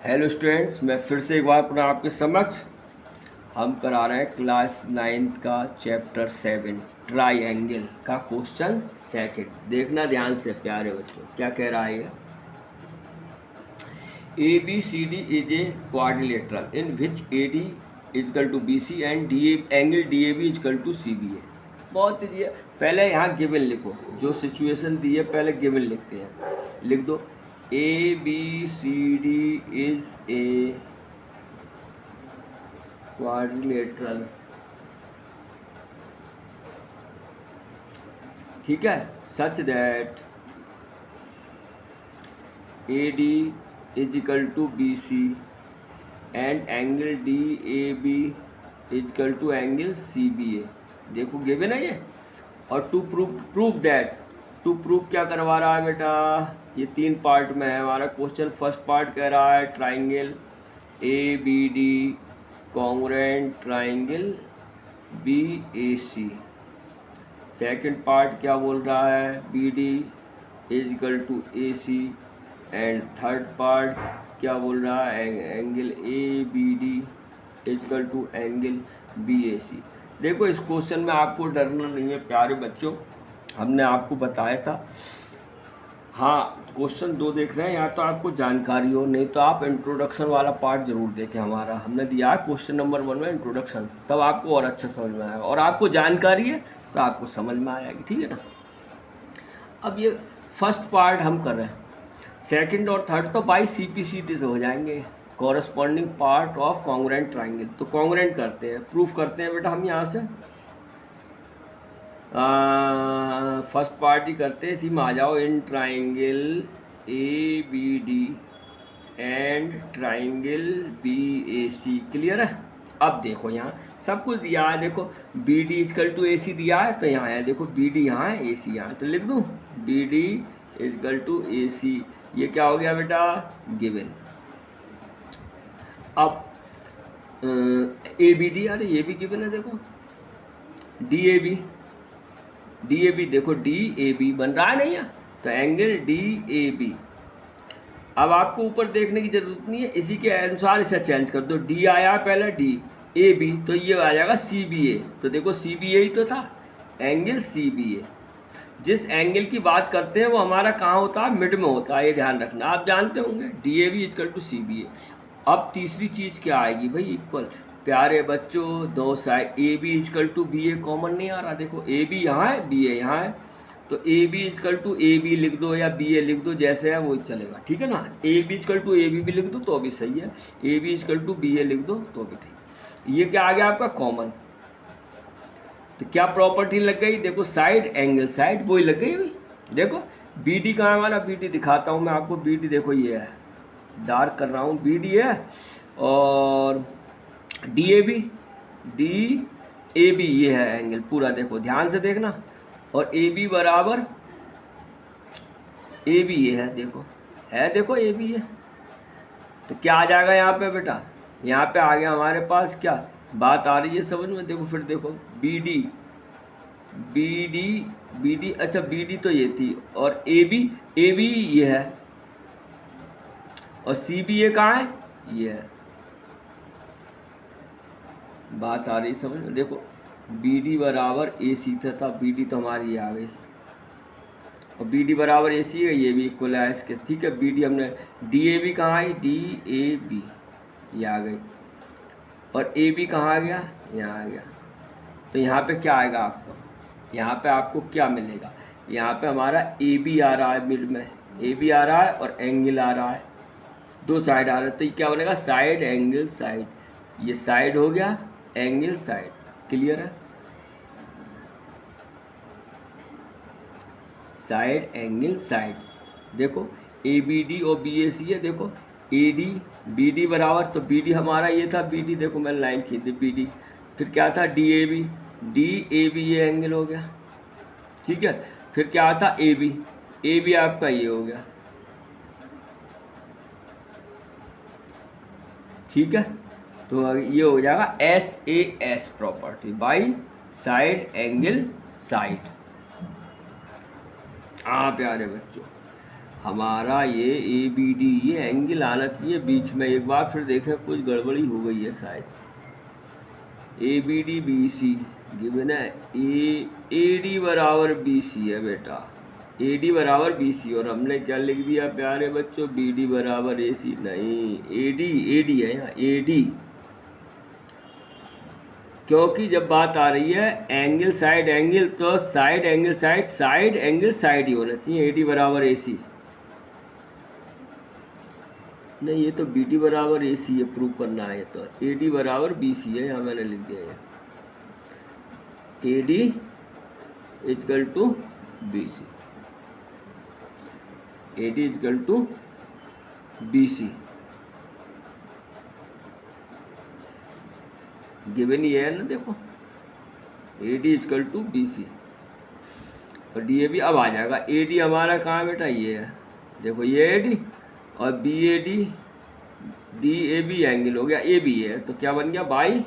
Hello students, मैं फिर से एक बार पुनः आपके समक्ष हम करा रहे हैं क्लास 9th का चैप्टर 7 ट्राइंगल का क्वेश्चन सेकंड। देखना ध्यान से प्यारे बच्चों, क्या कह रहा है ये। A B C D is a quadrilateral in which A D is equal to B C and D angle D A B is equal to C B A. बहुत ही है। पहले यहाँ गिवन लिखो, जो सिचुएशन दी है पहले गिवन लिखते हैं। लिख दो A B C D is a quadrilateral, ठीक है, such that A D is equal to B C and angle D A B is equal to angle C B A. देखो गिवन है ये। और to prove that, to prove क्या करवा रहा है बेटा, ये 3 पार्ट में है हमारा क्वेश्चन। फर्स्ट पार्ट कह रहा है triangle A B D congruent triangle B A C. Second part क्या बोल रहा है, B D is equal to A C. And third part क्या बोल रहा है, angle A B D is equal to angle B A C. देखो इस क्वेश्चन में आपको डरना नहीं है प्यारे बच्चों, हमने आपको बताया था। हाँ, क्वेश्चन 2 देख रहे हैं, या तो आपको जानकारी हो, नहीं तो आप इंट्रोडक्शन वाला पार्ट जरूर देखें हमारा। हमने दिया है क्वेश्चन नंबर 1 में इंट्रोडक्शन, तब आपको और अच्छा समझ में आएगा। और आपको जानकारी है तो आपको समझ में आएगी, ठीक है ना। अब ये फर्स्ट पार्ट हम कर रहे हैं, सेकंड और थर्ड तो बाई CPCT से हो जाएंगे, corresponding part of congruent triangle. तो कॉन्ग्रुएंट करते हैं, प्रूफ करते हैं बेटा हम यहाँ से। फर्स्ट पार्ट ही करते हैं, इसी में आ जाओ। In triangle A B D and triangle B A C, clear है। अब देखो यहाँ सब कुछ दिया है, देखो B D is equal to A C दिया है, तो यहाँ है देखो बी डी यहाँ है, ए सी यहाँ है, तो लिख दूँ B D is equal to A C. ये क्या हो गया बेटा, गिवन। अब ए बी डी, अरे ये भी गिवन है, देखो D A B, D A B, देखो डी ए बी बन रहा है नहीं है, तो एंगल डी ए बी। अब आपको ऊपर देखने की जरूरत नहीं है, इसी के अनुसार इसे चेंज कर दो। डी आया पहले, डी ए बी, तो ये आ जाएगा सी बी ए। तो देखो सी बी ए ही तो था, एंगल सी बी ए। जिस एंगल की बात करते हैं वो हमारा कहाँ होता है, मिड में होता है, ये ध्यान रखना। आप जानते होंगे D A B is equal to C B A. अब तीसरी चीज़ क्या आएगी भाई, इक्वल। प्यारे बच्चों, 2 side A B is equal to B A common नहीं आ रहा, देखो ए बी यहाँ है, बी ए यहाँ है, तो A B is equal to A B लिख दो या बी ए लिख दो, जैसे है वो चलेगा, ठीक है ना। A B is equal to A B भी लिख दो तो भी सही है, A B is equal to B A लिख दो तो भी ठीक। ये क्या आ गया आपका कॉमन। तो क्या प्रॉपर्टी लग गई, देखो साइड एंगल साइड वही लग गई अभी। देखो बी डी कहाँ है हमारा, बी डी दिखाता हूँ मैं आपको। बी डी देखो ये है, डार्क कर रहा हूँ, बी डी है। और डी ए बी ये है एंगल पूरा, देखो ध्यान से देखना। और ए बी बराबर ए बी ये है, देखो है, देखो ए बी है। तो क्या आ जाएगा यहाँ पे बेटा, यहाँ पे आ गया हमारे पास, क्या बात आ रही है समझ में। देखो फिर देखो बी डी अच्छा बी डी तो ये थी, और ए बी ये है, और सी बी ए कहाँ है, ये है। बात आ रही समझ में। देखो बी डी बराबर ए सी था, बी डी तो हमारी ये आ गई, और बी डी बराबर ए सी है, ये भी इक्वल है इसके, ठीक है। बी डी हमने, डी ए बी कहाँ आई, डी ए बी ये आ गई, और ए बी कहाँ आ गया, यहाँ आ गया। तो यहाँ पे क्या आएगा आपको, यहाँ पे आपको क्या मिलेगा, यहाँ पे हमारा ए बी आ रहा है मिड में, ए बी आ रहा है और एंगल आ रहा है, 2 साइड आ रहा है। तो ये क्या बनेगा, साइड एंगल साइड। ये साइड हो गया, एंगल साइड, क्लियर है। साइड एंगल साइड, देखो ए बी डी और बी ए सी है, देखो ए डी बी डी बराबर, तो बी डी हमारा ये था, बी डी देखो मैंने लाइन खींच दी, बी डी। फिर क्या था, डी ए बी ये एंगल हो गया, ठीक है। फिर क्या था, ए बी आपका ये हो गया, ठीक है। तो ये हो जाएगा SAS property by side angle side. हाँ प्यारे बच्चों, हमारा ये ए बी डी ये एंगल आना चाहिए बीच में। एक बार फिर देखें, कुछ गड़बड़ी हो गई है शायद। A B D B C given है, ए डी बराबर बी सी है बेटा, ए डी बराबर बी सी, और हमने क्या लिख दिया प्यारे बच्चों, बी डी बराबर ए सी। नहीं, ए डी है यहाँ, ए डी, क्योंकि जब बात आ रही है एंगल साइड एंगल, तो side angle side, side angle side ही होना चाहिए। ए डी बराबर ए सी, नहीं ये तो बी डी बराबर ए सी है, प्रूव करना है। तो ए डी बराबर बी सी है, यहाँ मैंने लिख दिया है A D is equal to B C, A D is equal to B C. Given ये है ना, देखो A D is equal to B C, और डी ए बी अब आ जाएगा। ए डी हमारा कहाँ है बेटा, ये है, देखो ये ए डी, और B A D, D A B angle हो गया, ए बी है, तो क्या बन गया, by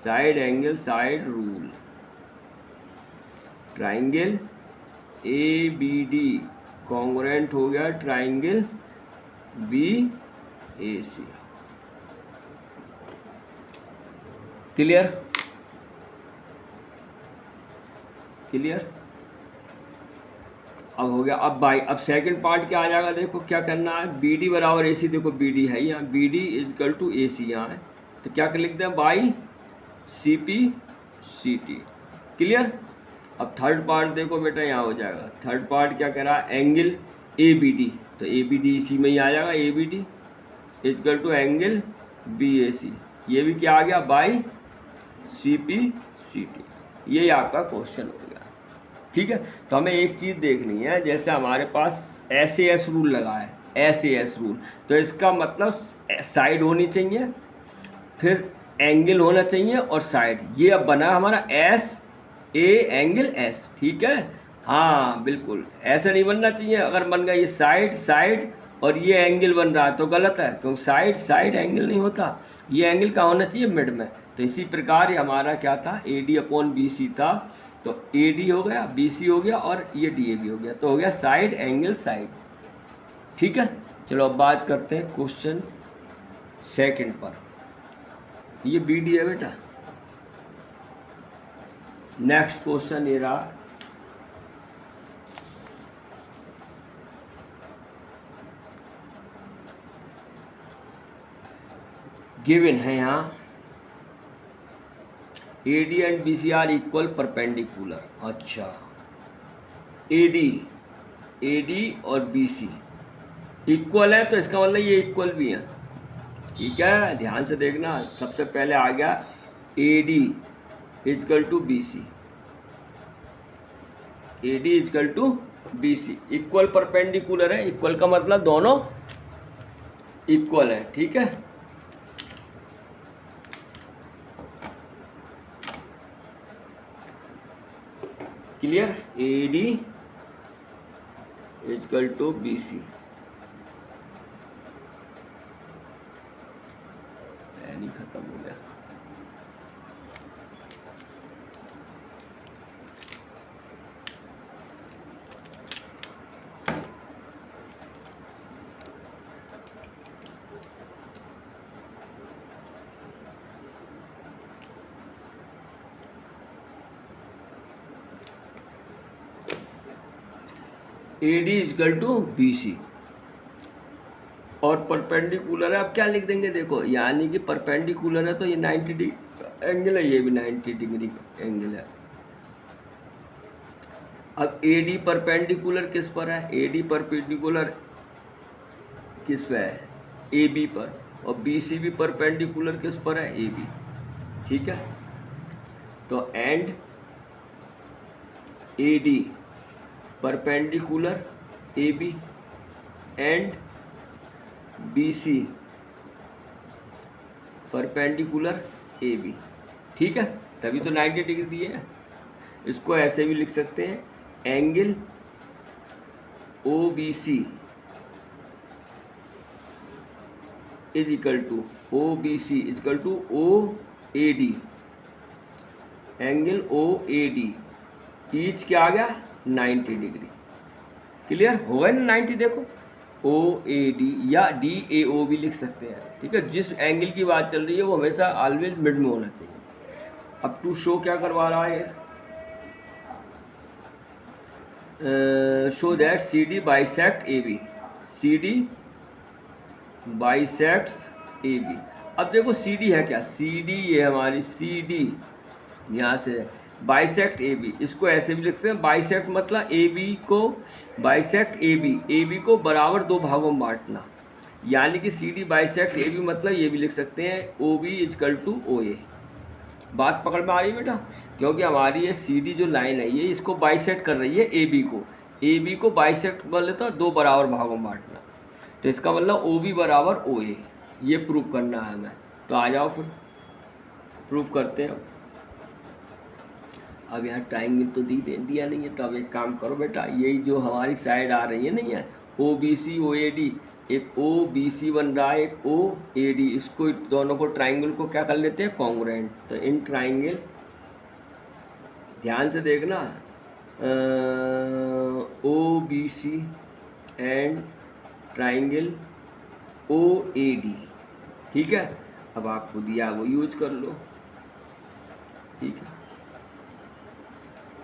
side angle side rule, triangle A B D congruent हो गया triangle B A C. Clear, clear, अब हो गया। अब बाई, अब सेकंड पार्ट क्या आ जाएगा, देखो क्या करना है, बी डी बराबर ए सी, देखो बी डी है यहाँ, B D is equal to A C यहाँ है, तो क्या कर लिखते हैं, by C P C T. Clear. अब थर्ड पार्ट देखो बेटा, यहाँ हो जाएगा। थर्ड पार्ट क्या कह रहा है, एंगल ए बी डी, तो ए बी डी इसी में ही आ जाएगा, A B D is equal to angle B A C, ये भी क्या आ गया, by C P C T. ये आपका क्वेश्चन हो गया। ठीक है, तो हमें एक चीज़ देखनी है, जैसे हमारे पास एस ए एस रूल लगा है, एस ए एस रूल, तो इसका मतलब साइड होनी चाहिए, फिर एंगल होना चाहिए और साइड। ये अब बना हमारा एस ए एंगल एस। ठीक है, हाँ बिल्कुल, ऐसा नहीं बनना चाहिए। अगर बन गया ये साइड साइड और ये एंगल बन रहा है तो गलत है, क्योंकि साइड साइड एंगल नहीं होता, ये एंगल का होना चाहिए मिड में। तो इसी प्रकार ये हमारा क्या था, A D upon B C था, तो ए डी हो गया, बी सी हो गया, और ये डी ए बी हो गया, तो हो गया साइड एंगल साइड। ठीक है, चलो अब बात करते हैं क्वेश्चन सेकंड पर। ये बी डी है बेटा। नेक्स्ट क्वेश्चन ये रहा, गिवन है यहाँ A D and B C are equal perpendicular. अच्छा, ए डी और बी सी इक्वल है, तो इसका मतलब ये इक्वल भी है। ठीक है, ध्यान से देखना। सबसे पहले आ गया A D is equal to B C, A D is equal to B C, equal perpendicular है। इक्वल का मतलब दोनों इक्वल है। ठीक है, clear. A D is equal to B C, नहीं खत्म हो गया। A D is equal to B C और परपेंडिकुलर है। अब क्या लिख देंगे, देखो यानी कि परपेंडिकुलर है तो ये 90 डिग्री एंगल है, ये भी 90 डिग्री एंगल है। अब ए डी परपेंडिकुलर किस पर है, ए डी परपेंडिकुलर किस पे है, ए बी पर, और बी सी भी परपेंडिकुलर किस पर है, ए बी। ठीक है, तो and A D perpendicular A B and B C perpendicular A B. ठीक है, तभी तो 90 डिग्री दिए है। इसको ऐसे भी लिख सकते हैं, angle O B C is equal to O B C is equal to O A D, angle O A D each क्या आ गया 90 डिग्री। क्लियर होगा ना 90। देखो ओ ए डी या डी ए ओ भी लिख सकते हैं, ठीक है। जिस एंगल की बात चल रही है वो हमेशा ऑलवेज मिड में होना चाहिए। अब टू शो क्या करवा रहा है, show that C D bisect A B, C D bisects A B. अब देखो सी डी है क्या, सी डी ये हमारी सी डी यहाँ से बाइसेक्ट ए बी, इसको ऐसे भी लिख सकते हैं बाइसेक्ट मतलब ए बी को, बाइसेक्ट ए बी को बराबर दो भागों में बांटना, यानी कि C D bisect A B मतलब ये भी लिख सकते हैं O B is equal to O A. बात पकड़ में आ रही है बेटा, क्योंकि हमारी ये सी डी जो लाइन है ये इसको बाइसेक्ट कर रही है ए बी को बाइसेक्ट बोल लेता दो बराबर भागों में बांटना, तो इसका मतलब ओ बी बराबर ओ ए, ये प्रूव करना है हमें। तो आ जाओ फिर प्रूव करते हैं। अब यहाँ ट्राइंगल तो दिया नहीं है, तो अब एक काम करो बेटा, यही जो हमारी साइड आ रही है नहीं है ओ B C O A D, एक ओ बी सी बन रहा है, एक ओ ए डी, इसको दोनों को ट्राइंगल को क्या कर लेते हैं कॉन्ग्रुएंट। तो इन ट्राइंगल ध्यान से देखना O B C and triangle O A D, ठीक है। अब आपको दिया वो यूज कर लो, ठीक है,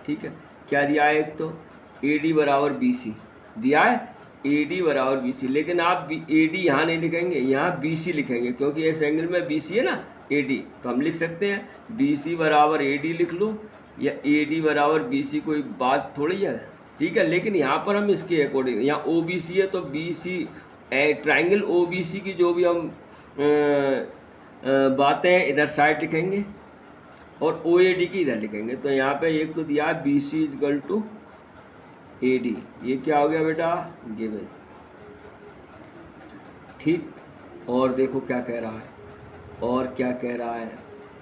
ठीक है। क्या दिया है, एक तो ए डी बराबर बी सी दिया है, ए डी बराबर बी सी, लेकिन आप ए डी यहाँ नहीं लिखेंगे, यहाँ बी सी लिखेंगे, क्योंकि इस एंगल में बी सी है ना ए डी, तो हम लिख सकते हैं बी सी बराबर ए डी लिख लो, या ए डी बराबर बी सी, कोई बात थोड़ी है, ठीक है। लेकिन यहाँ पर हम इसके अकॉर्डिंग, यहाँ ओ बी सी है तो B C triangle O B C की जो भी हम बातें इधर साइड लिखेंगे और ओ ए डी की इधर लिखेंगे। तो यहाँ पे एक तो दिया है B C is equal to A D, ये क्या हो गया बेटा गिवन, ठीक। और देखो क्या कह रहा है, और क्या कह रहा है,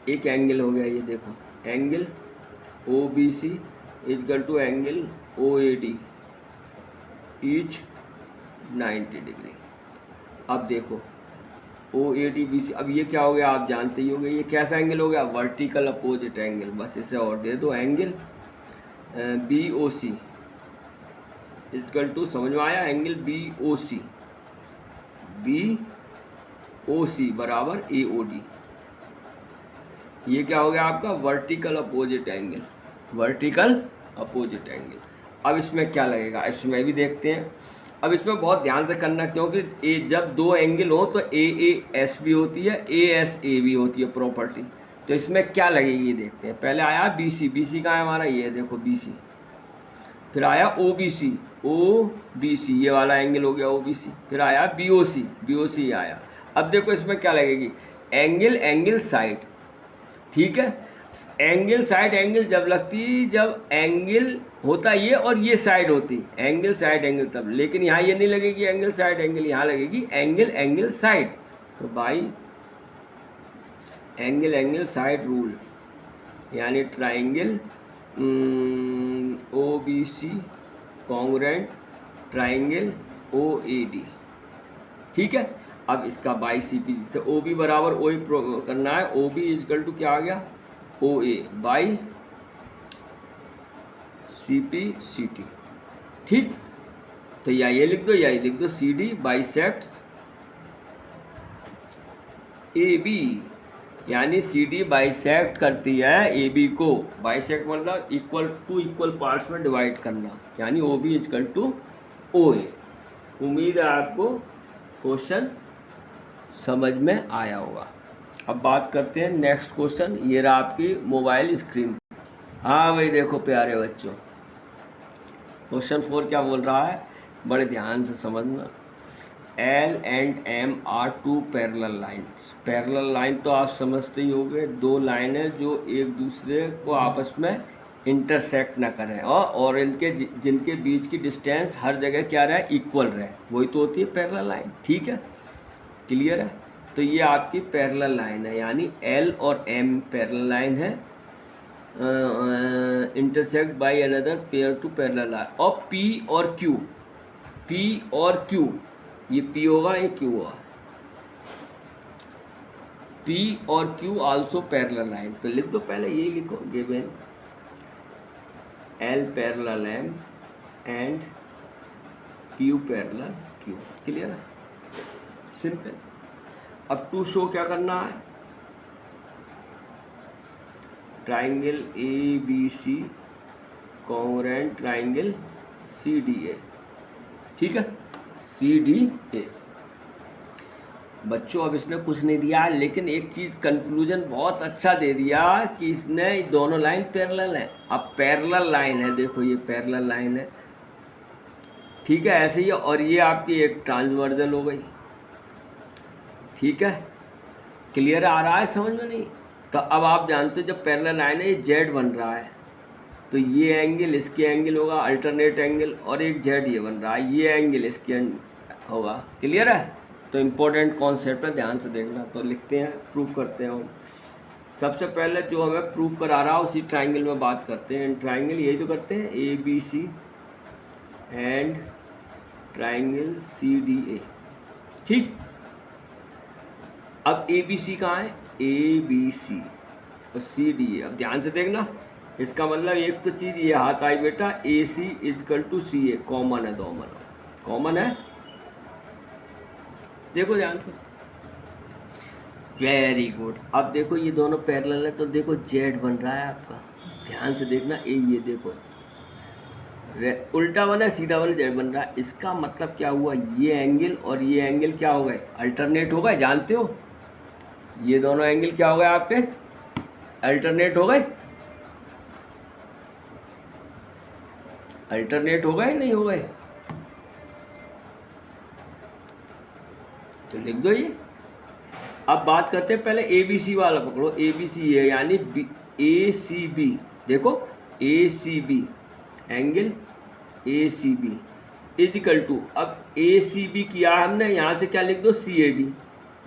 एक एंगल हो गया ये देखो, angle O B C is equal to angle O A D each 90 degree. अब देखो ओ ए डी बी सी, अब ये क्या हो गया आप जानते ही हो गए, ये कैसा एंगल हो गया वर्टिकल अपोजिट एंगल, बस इसे और दे दो angle B O C is equal to, समझ में आया, एंगल बी ओ सी बराबर ए ओ डी, ये क्या हो गया आपका vertical opposite angle, vertical opposite angle. अब इसमें क्या लगेगा, इसमें भी देखते हैं। अब इसमें बहुत ध्यान से करना, क्योंकि जब दो एंगल हो तो ए एस भी होती है, ए एस ए भी होती है प्रॉपर्टी। तो इसमें क्या लगेगी देखते हैं। पहले आया बी सी कहाँ है हमारा, ये देखो बी सी, फिर आया ओ बी सी, ये वाला एंगल हो गया ओ बी सी, फिर आया बी ओ सी आया। अब देखो इसमें क्या लगेगी, एंगल साइड, ठीक है। एंगल साइड एंगल जब लगती, जब एंगल होता ये और ये साइड होती, एंगल साइड एंगल तब, लेकिन यहाँ ये नहीं लगेगी एंगल साइड एंगल, यहाँ लगेगी एंगल साइड। तो बाई एंगल साइड रूल, यानी triangle O B C congruent triangle O A D, ठीक है। अब इसका बाई सी पी से ओ बी बराबर ओ ए करना है, ओ बी इजकल टू क्या आ गया O A by C P C T, ठीक। तो या ये लिख दो या ये लिख दो, C D bisects A B, यानी सी डी बाइसेक्ट करती है ए बी को, बाइसेक्ट मतलब इक्वल पार्ट्स में डिवाइड करना, यानी O B is equal to O A. उम्मीद है आपको क्वेश्चन समझ में आया होगा। अब बात करते हैं नेक्स्ट क्वेश्चन, ये रहा आपकी मोबाइल स्क्रीन। हाँ भाई देखो प्यारे बच्चों, क्वेश्चन 4 क्या बोल रहा है, बड़े ध्यान से समझना। L and M are two parallel lines. Parallel line तो आप समझते ही होंगे, दो लाइनें जो एक दूसरे को आपस में इंटरसेक्ट ना करें और इनके जिनके बीच की डिस्टेंस हर जगह क्या रहे, इक्वल रहे, वही तो होती है पैरेलल लाइन, ठीक है, क्लियर है। तो ये आपकी पैरेलल लाइन है, यानी एल और एम पैरेलल लाइन है, intersect by another pair two parallel line. और पी और क्यू, ये पी होगा ये क्यू होगा, पी और क्यू आल्सो पैरेलल लाइन। तो लिख दो, पहले ये लिखो, given L parallel M and Q parallel Q। Clear है, सिंपल। अब टू शो क्या करना है, triangle ABC congruent triangle CDA। ठीक है, CDA। बच्चों अब इसने कुछ नहीं दिया, लेकिन एक चीज़ कंक्लूजन बहुत अच्छा दे दिया कि इसने दोनों लाइन पैरेलल है। अब पैरेलल लाइन है, देखो ये पैरेलल लाइन है, ठीक है, ऐसे ही। और ये आपकी एक ट्रांसवर्जल हो गई, ठीक है। क्लियर आ रहा है समझ में? नहीं तो अब आप जानते हो जब पैरेलल लाइन है, ये जेड बन रहा है, तो ये एंगल इसके एंगल होगा, अल्टरनेट एंगल, और एक जेड ये बन रहा है, ये एंगल इसके होगा। क्लियर है? तो इम्पोर्टेंट कॉन्सेप्ट है, ध्यान से देखना। तो लिखते हैं, प्रूफ करते हैं हम। सबसे पहले जो हमें प्रूफ करा रहा है उसी ट्राइंगल में बात करते हैं। ट्राइंगल यही तो करते हैं, ABC एंड ट्राइंगल CDA। ठीक, अब ABC कहाँ है, ABC और CDA। अब ध्यान से देखना, इसका मतलब एक तो चीज़ ये हाथ आई बेटा, AC is equal to CA, common है, दोनों कॉमन है। देखो ध्यान से, वेरी गुड। अब देखो ये दोनों पैरेलल है, तो देखो जेड बन रहा है आपका, ध्यान से देखना। ये देखो उल्टा बना, सीधा बना, जेड बन रहा है। इसका मतलब क्या हुआ, ये एंगल और ये एंगल क्या हो गए, अल्टरनेट हो गए। जानते हो ये दोनों एंगल क्या हो गए आपके, अल्टरनेट हो गए। अल्टरनेट हो गए नहीं हो गए, तो लिख दो ये। अब बात करते हैं, पहले ABC वाला पकड़ो। ABC है यानी ACB, देखो ACB angle ACB is equal to, अब ACB किया हमने, यहाँ से क्या लिख दो, CAD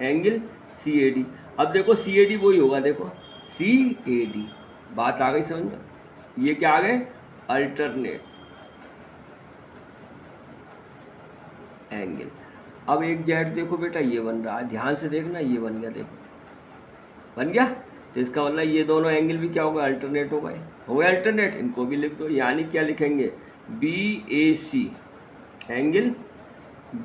एंगल CAD। अब देखो CAD वही होगा, देखो CAD। बात आ गई समझ में? ये क्या आ गए, अल्टरनेट एंगल। अब एक जेड देखो बेटा, ये बन रहा है, ध्यान से देखना, ये बन गया, देखो बन गया। तो इसका मतलब ये दोनों एंगल भी क्या हो गए, अल्टरनेट हो गए अल्टरनेट। इनको भी लिख दो, यानी क्या लिखेंगे, BAC angle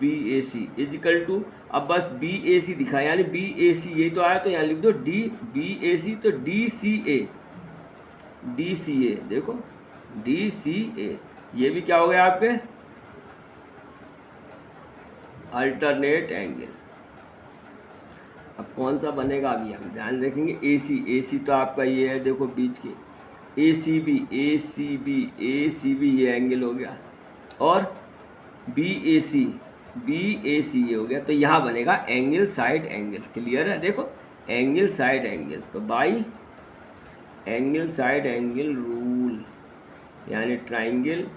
BAC is equal to, अब बस BAC दिखा, यानी BAC यही तो आया, तो यहाँ लिख दो BAC, तो DCA, देखो DCA, ये भी क्या हो गया आपके, अल्टरनेट एंगल। अब कौन सा बनेगा, अभी हम ध्यान देखेंगे। AC तो आपका ये है, देखो बीच की, ACB ये एंगल हो गया, और BAC ये हो गया। तो यहाँ बनेगा एंगल साइड एंगल। क्लियर है? देखो एंगल साइड एंगल, तो by angle side angle rule, यानी ट्राइंगल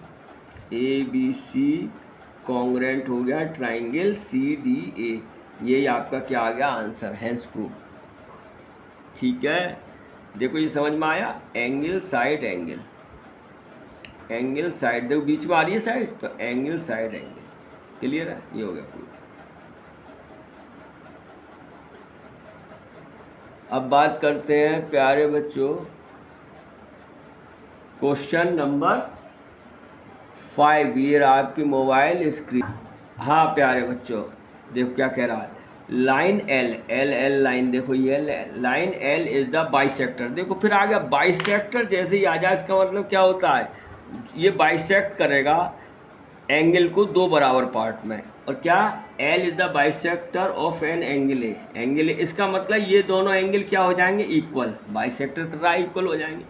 ABC कॉन्ग्रुएंट हो गया ट्राइंगल CDA। यही आपका क्या आ गया, आंसर, हैंस प्रूफ। ठीक है, देखो ये समझ में आया, angle side angle, angle side, देखो बीच में आ रही है साइड, तो एंगल साइड एंगल। क्लियर है? ये हो गया प्रूफ। अब बात करते हैं प्यारे बच्चों, क्वेश्चन नंबर 5। ये रहा आपकी मोबाइल स्क्रीन। हाँ प्यारे बच्चों, देखो क्या कह रहा है, लाइन L लाइन, देखो ये line L is the bisector. देखो फिर आ गया बाइसेक्टर, जैसे ही आ जाए इसका मतलब क्या होता है, ये बाइसेक्ट करेगा एंगल को दो बराबर पार्ट में। और क्या, L is the bisector of an angle A, angle A, इसका मतलब ये दोनों एंगल क्या हो जाएंगे, इक्वल, बाइसेक्टर कर रहा है, इक्वल हो जाएंगे।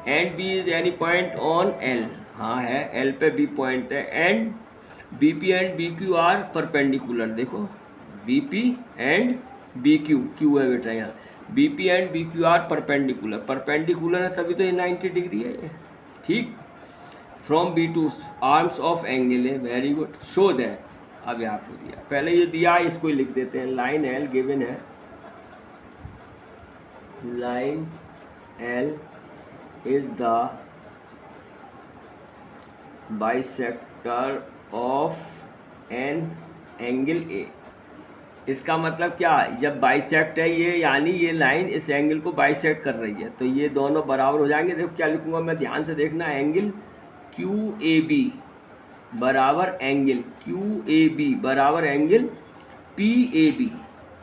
And B is any point on L, हाँ है, L पे B पॉइंट है। And BP and BQ are perpendicular, देखो BP एंड BQ, Q है बेटा यहाँ, BP and BQ are perpendicular, perpendicular है तभी तो ये 90 डिग्री है ये। ठीक, from B to arms of angle है, वेरी गुड, शो दैट। अब यहाँ पे दिया, पहले ये दिया है, इसको ही लिख देते हैं। लाइन L गिवन है, line L is the bisector of an angle A. इसका मतलब क्या, जब बाइसेक्ट है ये, यानी ये लाइन इस एंगल को बाइसेक्ट कर रही है, तो ये दोनों बराबर हो जाएंगे। देखो क्या लिखूंगा मैं, ध्यान से देखना, एंगल QAB बराबर एंगल QAB बराबर एंगल PAB।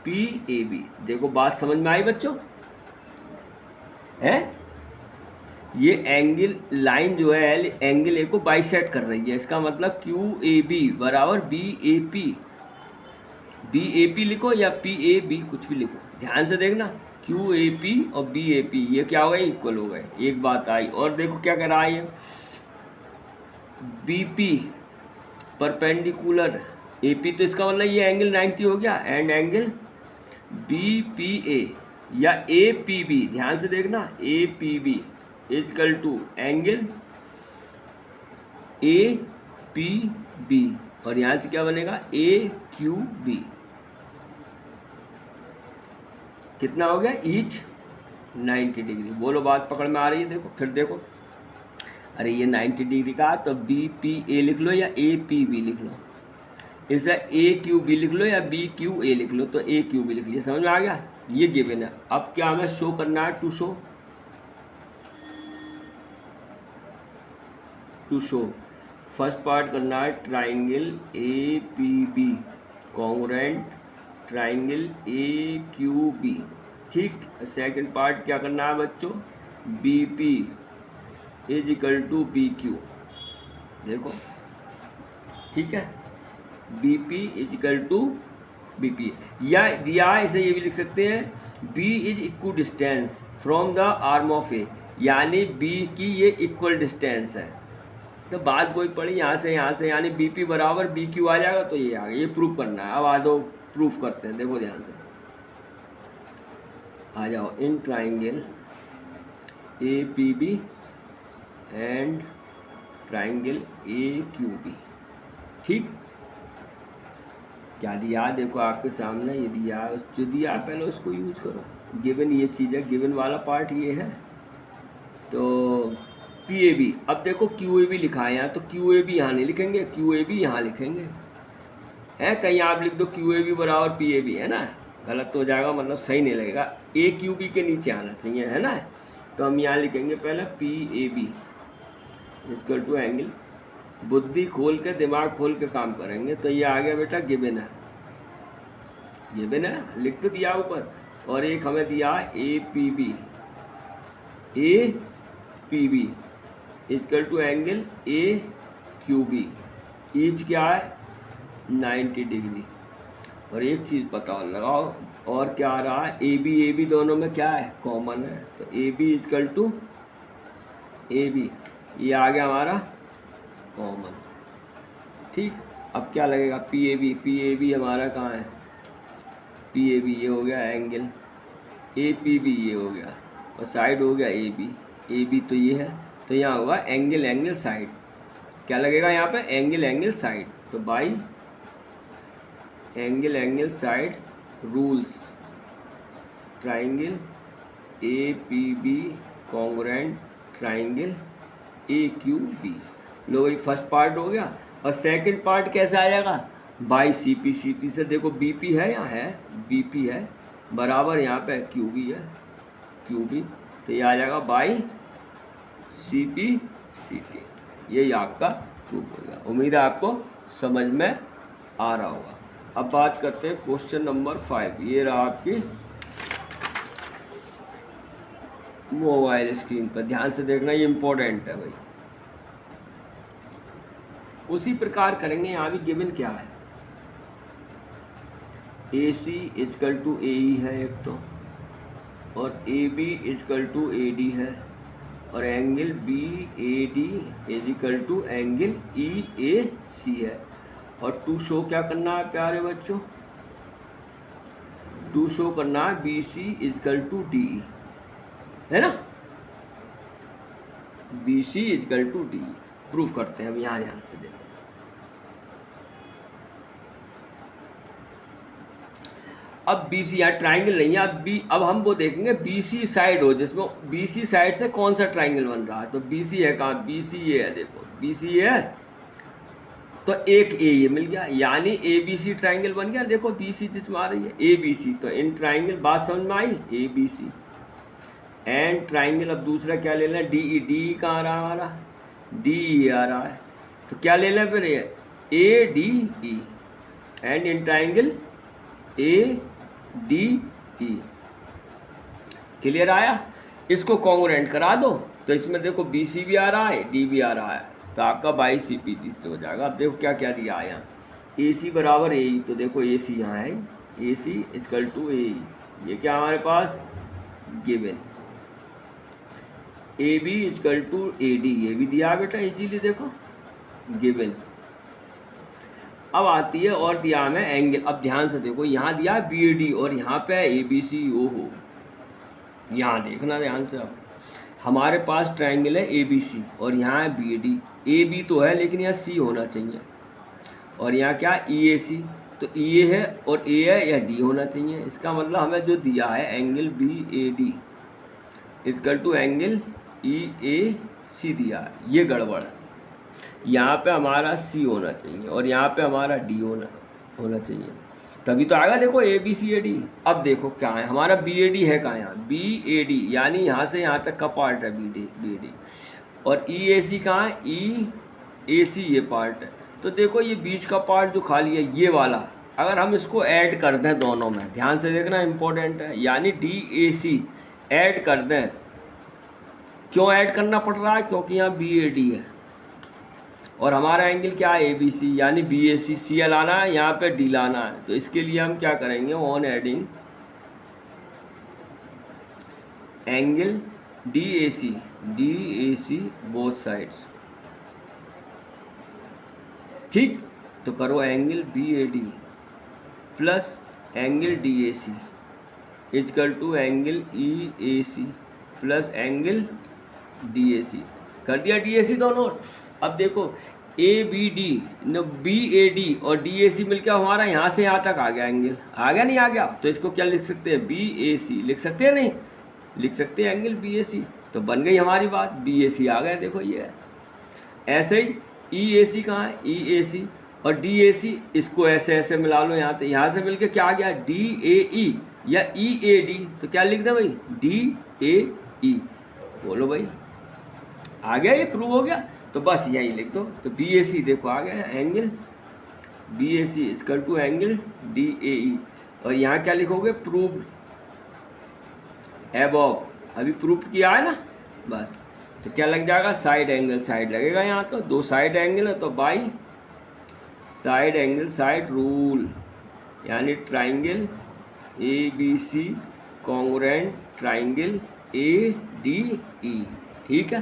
PAB देखो बात समझ में आई बच्चों है। ये एंगल लाइन जो है एंगल ए को बाइसेक्ट कर रही है, इसका मतलब QAB बराबर BAP। BAP लिखो या PAB कुछ भी लिखो, ध्यान से देखना QAP और BAP ये क्या हो गए, इक्वल हो गए। एक बात आई और देखो क्या कर रहा है ये BP परपेंडिकुलर AP, तो इसका मतलब ये एंगल 90 हो गया एंड एंगल BPA या APB, ध्यान से देखना APB is equal to angle APB और यहाँ से क्या बनेगा AQB। कितना हो गया ईच 90 डिग्री। बोलो बात पकड़ में आ रही है। देखो फिर देखो, अरे ये 90 डिग्री का तो BPA लिख लो या APB लिख लो, इसे AQB लिख लो या BQA लिख लो, तो AQB लिख लिया। समझ में आ गया, ये गिवन है। अब क्या हमें शो करना है, टू शो फर्स्ट पार्ट करना है triangle APB congruent triangle AQB, ठीक। सेकंड पार्ट क्या करना है बच्चों, BP is equal to BQ, देखो ठीक है, BP is equal to BP या दिया इसे ये भी लिख सकते हैं B is equal distance from the arm of A, यानी B की ये इक्वल डिस्टेंस है। तो बात वही पड़ी यहाँ से यानी BP बराबर BQ आ जाएगा, तो ये आ गया। ये प्रूफ करना है। अब आ दो प्रूफ करते हैं, देखो ध्यान से आ जाओ। In triangle APB and triangle AQB, ठीक। क्या दिया देखो आपके सामने, ये दिया जो दिया पहले उसको यूज करो। गिवन ये चीज़ है, गिवन वाला पार्ट ये है। तो PAB, अब देखो QAB लिखा है यहाँ, तो QAB यहाँ नहीं लिखेंगे, QAB यहाँ लिखेंगे है। कहीं आप लिख दो QAB बराबर PAB, है ना, गलत हो जाएगा, मतलब सही नहीं लगेगा। AQB के नीचे आना चाहिए, है ना। तो हम यहाँ लिखेंगे पहले PAB इक्वल टू एंगल, बुद्धि खोल के दिमाग खोल के काम करेंगे। तो ये आ गया बेटा गिवन है, गिवन है, लिख तो दिया ऊपर। और एक हमें दिया APB equal to angle AQB, each क्या है 90 डिग्री। और एक चीज़ पता लगाओ, और क्या आ रहा है, AB दोनों में क्या है, कॉमन है। तो AB इक्वल टू AB, ये आ गया हमारा कॉमन, ठीक। अब क्या लगेगा PAB हमारा कहाँ है, PAB ये हो गया एंगल, APB ये हो गया, और साइड हो गया AB तो ये है। तो यहाँ होगा एंगल साइड, क्या लगेगा यहाँ पे, एंगल साइड। तो by angle side rules triangle APB congruent triangle AQB। लो भाई फर्स्ट पार्ट हो गया। और सेकंड पार्ट कैसे आ जाएगा, बाई CP से। देखो BP है, यहाँ है BP है बराबर, यहाँ पे QB है QB, तो ये आ जाएगा बाई CP। यही आपका प्रूफ होगा। उम्मीद है आपको समझ में आ रहा होगा। अब बात करते हैं क्वेश्चन नंबर 5। ये रहा आपकी मोबाइल स्क्रीन पर, ध्यान से देखना, ये इम्पोर्टेंट है भाई। उसी प्रकार करेंगे, यहाँ भी गिवन क्या है, AC इजकल टू AE है एक तो, और AB इजकल टू AD है, और angle BAD is equal to angle EAC है। और टू शो क्या करना है प्यारे बच्चों, टू शो करना है BC इजकल टू DE, है ना, BC is equal to DE। Proof करते हैं हम यहाँ से देखो। अब BC यहाँ ट्राइंगल नहीं है, अब हम वो देखेंगे BC साइड हो, जिसमें BC साइड से कौन सा ट्राइंगल बन रहा है। तो BC है कहाँ, BC ये है, देखो BC ये है, तो एक A ये मिल गया, यानी ABC ट्राइंगल बन गया। देखो BC जिसमें आ रही है ABC, तो इन ट्राइंगल बात समझ में आई, ABC एंड ट्राइंगल। अब दूसरा क्या ले लें, DE कहाँ आ रहा है हमारा, DE आ रहा है, तो क्या ले लें फिर ये A D E, and in triangle A D E. Clear आया? इसको कॉन्ग्रुएंट करा दो तो इसमें देखो बी सी भी आ रहा है, डी भी आ रहा है, तो आपका बाई सी पी जी से हो जाएगा। अब देखो क्या क्या दिया है यहाँ, ए सी बराबर ए ई, तो देखो ए सी यहाँ है, ए सी इजकल टू ए ई, ये क्या हमारे पास given. A B is equal to A D, ये भी दिया है बेटा इजीली, देखो गिवन। अब आती है और दिया हमें एंगल। अब ध्यान से देखो, यहाँ दिया है बी ए डी और यहाँ पे है ए बी सी ओ हो। यहाँ देखना ध्यान से, अब हमारे पास ट्रायंगल है ए बी सी और यहाँ है B A D. A B तो है लेकिन यहाँ सी होना चाहिए, और यहाँ क्या ई ए सी, तो ई ए है और ए है, या डी होना चाहिए। इसका मतलब हमें जो दिया है angle B A D is equal to angle E A C दिया है, ये गड़बड़ है। यहाँ पे हमारा सी होना चाहिए और यहाँ पे हमारा डी होना चाहिए, तभी तो आएगा। देखो A B C A D. अब देखो क्या है हमारा बी ए डी है, कहाँ यहाँ बी ए डी, यानी यहाँ से यहाँ तक का पार्ट है बी ए डी, और ई ए सी कहाँ है, ई ए सी ये पार्ट है। तो देखो ये बीच का पार्ट जो खाली है ये वाला, अगर हम इसको ऐड कर दें दोनों में, ध्यान से देखना इंपॉर्टेंट है, यानी डी ए सी ऐड कर दें। क्यों ऐड करना पड़ रहा है, क्योंकि यहाँ बी ए डी है और हमारा एंगल क्या है ए बी सी, यानी बी ए सी, सी लाना है, यहाँ पे डी लाना है। तो इसके लिए हम क्या करेंगे, on adding angle D A C both sides, ठीक। तो करो angle B A D plus angle D A C is equal to angle E A C plus angle D A C, कर दिया डी ए सी दोनों। अब देखो A B D न B A D और डी ए सी मिलकर हमारा यहाँ से यहाँ तक आ गया, एंगल आ गया नहीं आ गया, तो इसको क्या लिख सकते हैं, बी ए सी लिख सकते हैं, नहीं लिख सकते हैं एंगल बी ए सी, तो बन गई हमारी बात, बी ए सी आ गया। देखो ये है। ऐसे ही ई ए सी कहाँ है, ई ए सी और डी ए सी, इसको ऐसे ऐसे मिला लो, यहाँ तो यहाँ से मिलकर क्या आ गया, डी ए ई या ई ए डी, तो क्या लिख दें भाई, डी ए ई। बोलो भाई आ गया, ये प्रूव हो गया। तो बस यही लिख दो। तो बी ए सी देखो आ गया angle B A C is equal to angle D A E, और यहाँ क्या लिखोगे, प्रूव्ड एबव, अभी प्रूव किया है ना, बस। तो क्या लग जाएगा, साइड एंगल, साइड लगेगा यहाँ, तो दो साइड एंगल है तो by side angle side rule, यानी triangle A B C congruent triangle A D E, ठीक है।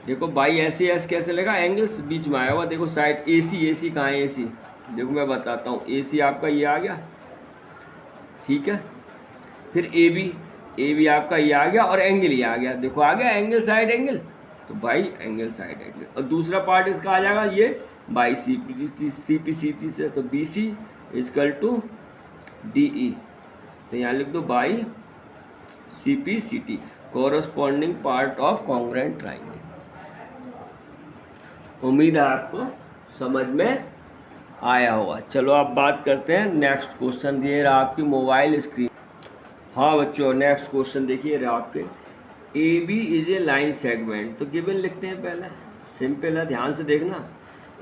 देखो बाई ऐसे एस कैसे लगा, एंगल्स बीच में आया हुआ, देखो साइड ए सी कहाँ है, ए सी देखो मैं बताता हूँ, ए सी आपका ये आ गया, ठीक है। फिर ए बी आपका ये आ गया और एंगल ये आ गया, देखो आ गया एंगल साइड एंगल, तो बाई एंगल साइड एंगल। और दूसरा पार्ट इसका आ जाएगा ये by C P C T से, तो B C is equal to D E, तो यहाँ लिख दो by C P C T, corresponding part of congruent triangle. उम्मीद है आपको समझ में आया होगा। चलो अब बात करते हैं नेक्स्ट क्वेश्चन, ये रहा आपकी मोबाइल स्क्रीन। हाँ बच्चों, नेक्स्ट क्वेश्चन देखिए रहा आपके, A B is a line segment, तो गिवन लिखते हैं पहले, सिंपल है, ध्यान से देखना।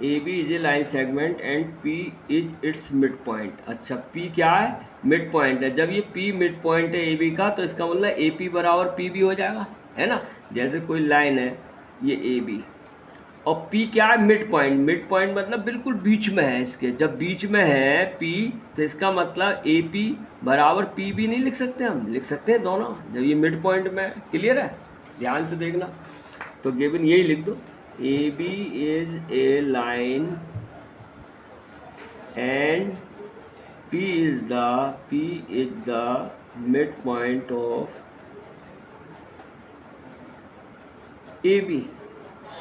A B is a line segment and P is its mid point. अच्छा पी क्या है, मिड पॉइंट है। जब ये पी मिड पॉइंट है ए बी का, तो इसका मतलब ए पी बराबर पी बी हो जाएगा, है ना। जैसे कोई लाइन है ये ए बी और पी क्या है, मिड पॉइंट मतलब बिल्कुल बीच में है इसके। जब बीच में है पी, तो इसका मतलब ए पी बराबर पी बी नहीं लिख सकते, हम लिख सकते हैं दोनों जब ये मिड पॉइंट में। क्लियर है, ध्यान से देखना। तो गिवन यही लिख दो, A B is a line and P is the mid point of A B.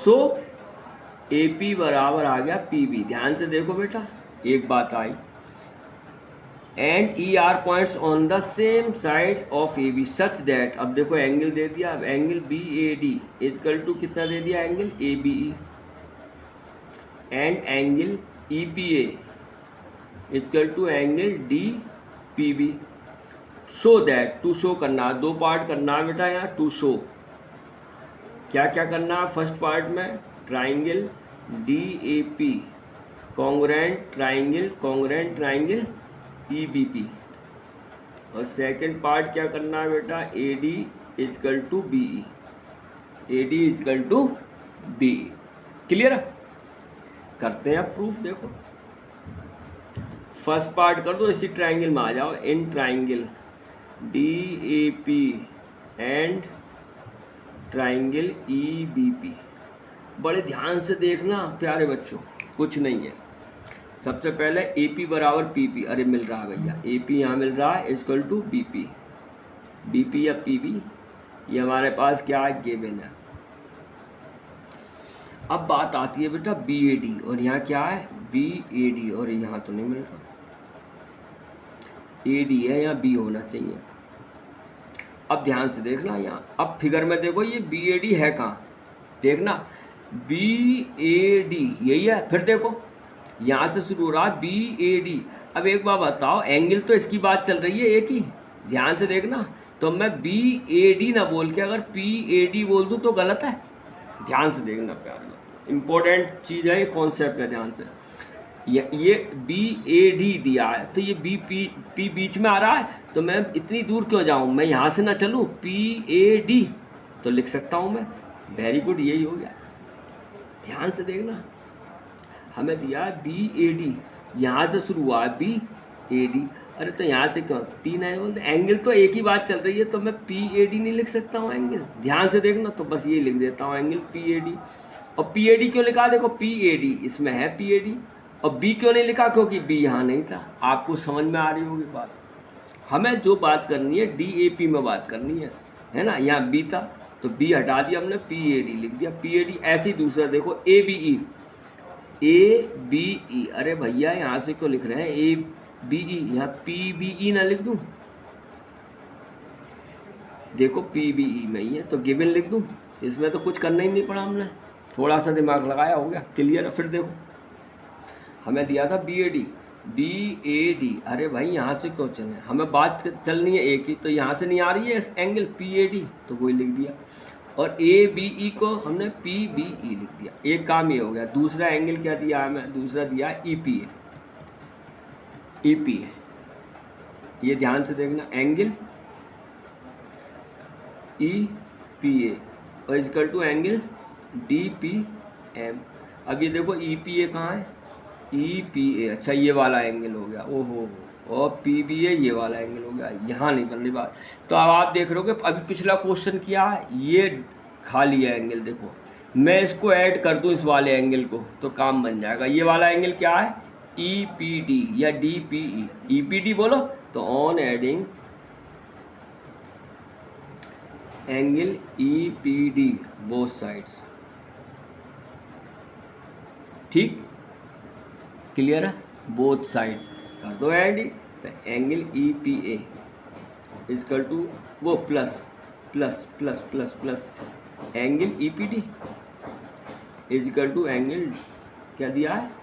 So A P बराबर आ गया पी बी। ध्यान से देखो बेटा, एक बात आई, and E R points on the same side of A B such that, अब देखो एंगल दे दिया, अब angle B A D is equal to कितना दे दिया, angle A B E, and angle E P A is equal to angle D P B. So that, to show करना, दो पार्ट करना है बेटा यहाँ, टू शो क्या क्या करना है। फर्स्ट पार्ट में triangle DAP congruent triangle EBP। और सेकंड पार्ट क्या करना है बेटा, AD is equal to BE, AD is equal to BE। Clear है? करते हैं प्रूफ। देखो फर्स्ट पार्ट कर दो, इसी ट्राइंगल में आ जाओ। In triangle DAP and triangle EBP। बड़े ध्यान से देखना प्यारे बच्चों, कुछ नहीं है। सबसे पहले AP बराबर PP, अरे मिल रहा है भैया, AP यहाँ मिल रहा है इजकल टू BP, BP या PB, ये हमारे पास क्या है, गिवन है। अब बात आती है बेटा BAD, और यहाँ क्या है BAD, और यहाँ तो नहीं मिल रहा, AD है, यहाँ B होना चाहिए। अब ध्यान से देखना यहाँ, अब फिगर में देखो ये BAD है कहाँ, देखना BAD यही है। फिर देखो यहाँ से शुरू हो रहा BAD। अब एक बार बताओ, एंगल तो इसकी बात चल रही है एक ही, ध्यान से देखना। तो मैं BAD ना बोल के अगर PAD बोल दूँ तो गलत है। ध्यान से देखना प्यार, इम्पोर्टेंट चीज़ है, ये कॉन्सेप्ट है, ध्यान से। ये BAD दिया है तो ये P बीच में आ रहा है, तो मैं इतनी दूर क्यों जाऊँ, मैं यहाँ से ना चलूँ, PAD तो लिख सकता हूँ मैं। वेरी गुड, यही हो गया। ध्यान से देखना, हमें दिया है BAD, यहाँ से शुरू हुआ है BAD, अरे तो यहाँ से क्यों तीन है बोलते, एंगल तो एक ही बात चल रही है, तो मैं PAD नहीं लिख सकता हूँ एंगल। ध्यान से देखना, तो बस ये लिख देता हूँ एंगल PAD। और PAD क्यों लिखा, देखो PAD इसमें है PAD, और B क्यों नहीं लिखा, क्योंकि B यहाँ नहीं था। आपको समझ में आ रही होगी बात। हमें जो बात करनी है DAP में बात करनी है ना। यहाँ B था तो B हटा दिया हमने, PAD लिख दिया। PAD ऐसे ही दूसरा देखो ABE, अरे भैया यहाँ से क्यों लिख रहे हैं ABE, यहाँ PBE ना लिख दूँ, देखो PBE में ही है तो गिवन लिख दूँ, इसमें तो कुछ करना ही नहीं पड़ा, हमने थोड़ा सा दिमाग लगाया, हो गया क्लियर है। फिर देखो हमें दिया था BAD, अरे भाई यहाँ से क्यों चले, हमें बात चलनी है एक ही, तो यहाँ से नहीं आ रही है इस एंगल PAD, तो वही लिख दिया। और ABE को हमने PBE लिख दिया, एक काम ये हो गया। दूसरा एंगल क्या दिया हमें, दूसरा दिया EPA, ये ध्यान से देखना, एंगल EPA और इजकल टू एंगल DPM। अब ये देखो EPA कहाँ है, EPA, अच्छा ये वाला एंगल हो गया, ओहो, और PBA ये वाला एंगल हो गया, यहाँ नहीं बन रही बात। तो अब आप देख रहे हो कि अभी पिछला क्वेश्चन क्या है, ये खाली है एंगल, देखो मैं इसको ऐड कर दूँ इस वाले एंगल को तो काम बन जाएगा। ये वाला एंगल क्या है, EPD या DPE, EPD बोलो तो on adding angle EPD both sides, ठीक क्लियर है, बोथ साइड कर दो ऐड, तो एंगल EPA इजकल टू वो plus plus plus plus plus angle EPD is equal to angle क्या दिया है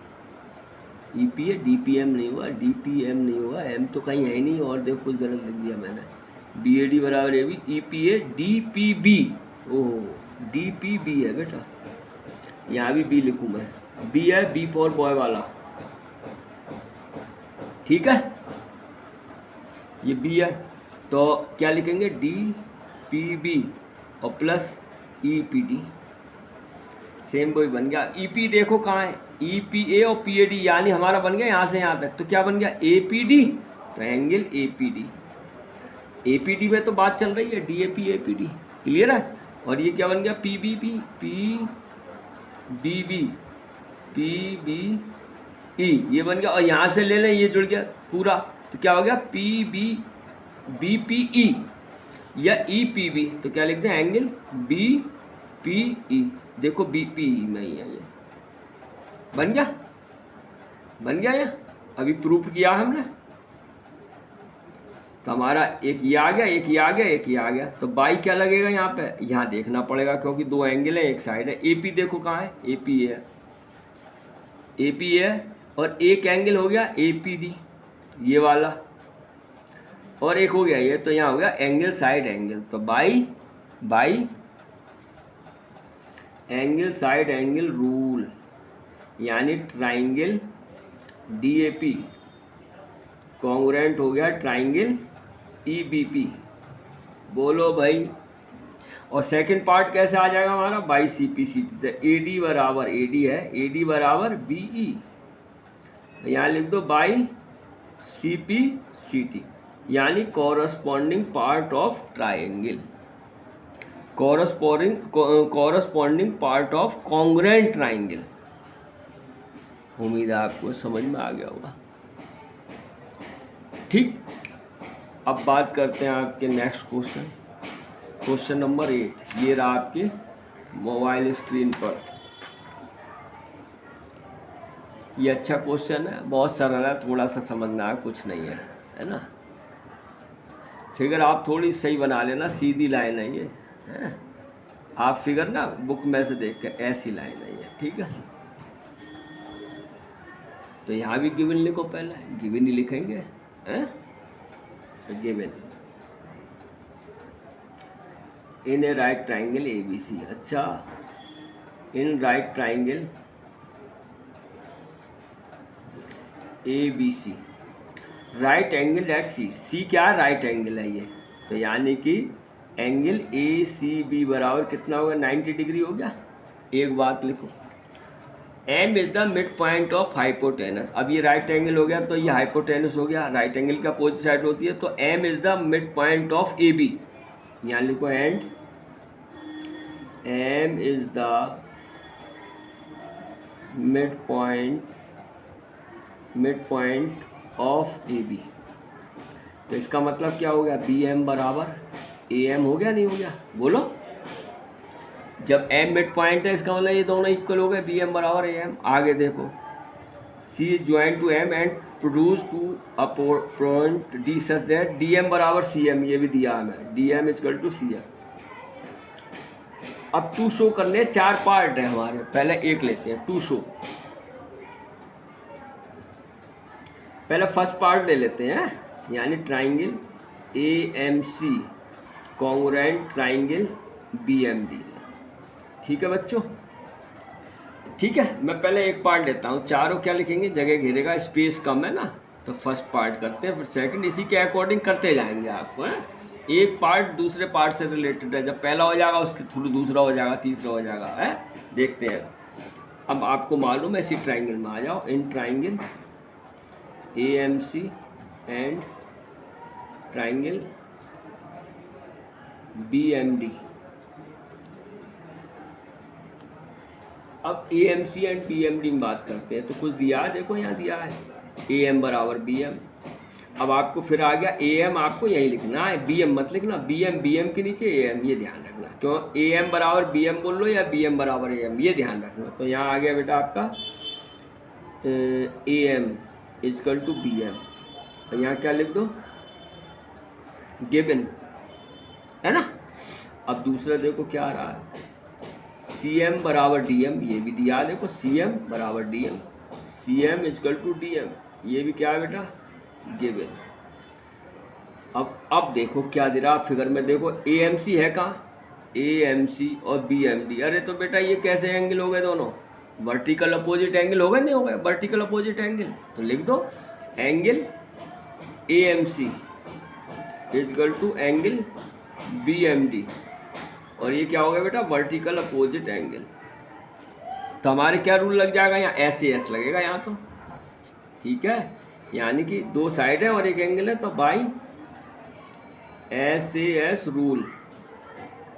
EPA, DPM नहीं हुआ, DPM नहीं हुआ, M तो कहीं है ही नहीं, और देखो कुछ गलत लिख दिया मैंने, BAD बराबर ये भी EPA DPB, ओह DPB है बेटा, यहाँ भी B लिखूँ मैं, B है, B फॉर बॉय वाला, ठीक है, ये B है तो क्या लिखेंगे DPB और प्लस EPD, सेम वही बन गया। EP देखो कहाँ है, EPA और PAD, यानी हमारा बन गया यहाँ से यहाँ तक, तो क्या बन गया APD, तो एंगल APD में तो बात चल रही है DAP APD, क्लियर है। और ये क्या बन गया PBB PBE, ये बन गया, और यहाँ से ले लें ये जुड़ गया पूरा, तो क्या हो गया BPE या EPB, तो क्या लिखते हैं एंगल BPE, देखो BPE में ही है, ये बन गया ये, अभी प्रूफ किया हमने, तो हमारा एक ये आ गया, एक ये आ गया, एक ये आ गया, तो बाई क्या लगेगा यहाँ पे, यहाँ देखना पड़ेगा क्योंकि दो एंगल है, एक साइड है। AP देखो कहाँ है, AP है और एक एंगल हो गया APD ये वाला, और एक हो गया ये, तो यहाँ हो गया एंगल साइड एंगल, तो by angle side angle rule, यानी ट्राइंगल DAP कॉन्ग्रुएंट हो गया ट्राइंगल EBP। बोलो भाई। और सेकंड पार्ट कैसे आ जाएगा हमारा, बाई CPCT से। AD बराबर AD है, AD बराबर BE, यहाँ लिख दो बाई CPCT, यानी corresponding part of triangle, corresponding part of congruent triangle. उम्मीद है आपको समझ में आ गया होगा। ठीक, अब बात करते हैं आपके नेक्स्ट क्वेश्चन, क्वेश्चन नंबर 8। ये रहा आपके मोबाइल स्क्रीन पर। ये अच्छा क्वेश्चन है, बहुत सरल है, थोड़ा सा समझना है, कुछ नहीं है ना। फिगर आप थोड़ी सही बना लेना, सीधी लाइन है ये, है। आप फिगर ना बुक में से देख के ऐसी लाइन है ये, ठीक है। तो यहाँ भी गिवन लिखो, पहले गिवन ही लिखेंगे, हैं। तो given in a right triangle ABC। अच्छा, in right triangle ABC, right angle at C क्या है, राइट एंगल है ये। तो यानी कि एंगल ACB बराबर कितना होगा, 90 डिग्री हो गया। एक बात लिखो, M is the mid point of hypotenuse. अब ये राइट एंगल हो गया तो ये हाइपोटेनस हो गया, राइट एंगल का अपोजिट साइड होती है। तो M is the mid point of AB, यहाँ लिखो and M is the mid point of AB। तो इसका मतलब क्या हो गया, BM बराबर AM हो गया, नहीं हो गया, बोलो। जब M मिड पॉइंट है इसका मतलब ये दोनों इक्वल हो गए, BM बराबर AM। आगे देखो, C join to M and produce to a point D such that DM बराबर CM, ये भी दिया हमें, DM इक्वल टू CM। अब टू शो करने 4 पार्ट है हमारे, पहले एक लेते हैं टू शो। पहले फर्स्ट पार्ट ले लेते हैं, यानी triangle AMC congruent triangle BMD। ठीक है बच्चों, ठीक है। मैं पहले एक पार्ट लेता हूँ, चारों क्या लिखेंगे, जगह घेरेगा, स्पेस कम है ना, तो फर्स्ट पार्ट करते हैं, फिर सेकंड, इसी के अकॉर्डिंग करते जाएंगे आपको, है। एक पार्ट दूसरे पार्ट से रिलेटेड है, जब पहला हो जाएगा उसके थ्रू दूसरा हो जाएगा, तीसरा हो जाएगा, है। देखते हैं। अब आपको मालूम है, इसी ट्राइंगल में आ जाओ, in triangle AMC and triangle BMD। अब AMC एंड BMD में बात करते हैं, तो कुछ दिया है, देखो यहाँ दिया है AM बराबर BM। अब आपको फिर आ गया AM, आपको यही लिखना है, BM मत लिखना, BM के नीचे AM, ये ध्यान रखना। क्यों AM बराबर BM बोल लो या BM बराबर AM, ये ध्यान रखना। तो यहाँ आ गया बेटा आपका AM इक्वल टू BM, और यहाँ क्या लिख दो, गिवन, है ना। अब दूसरा देखो क्या आ रहा है, CM बराबर DM, ये भी दिया, देखो CM बराबर DM, CM equal to DM, ये भी क्या है बेटा, गिवन। अब देखो क्या दे रहा फिगर में, देखो AMC है कहाँ, AMC और BMD। अरे तो बेटा ये कैसे एंगल हो गए दोनों, वर्टिकल अपोजिट एंगल हो गए, नहीं हो गए, वर्टिकल अपोजिट एंगल। तो लिख दो angle AMC equal to angle BMD, और ये क्या हो गया बेटा, वर्टिकल अपोजिट एंगल। तो हमारे क्या रूल लग जाएगा, यहाँ SAS लगेगा यहाँ, तो ठीक है, यानी कि दो साइड है और एक एंगल है, तो बाई SAS रूल,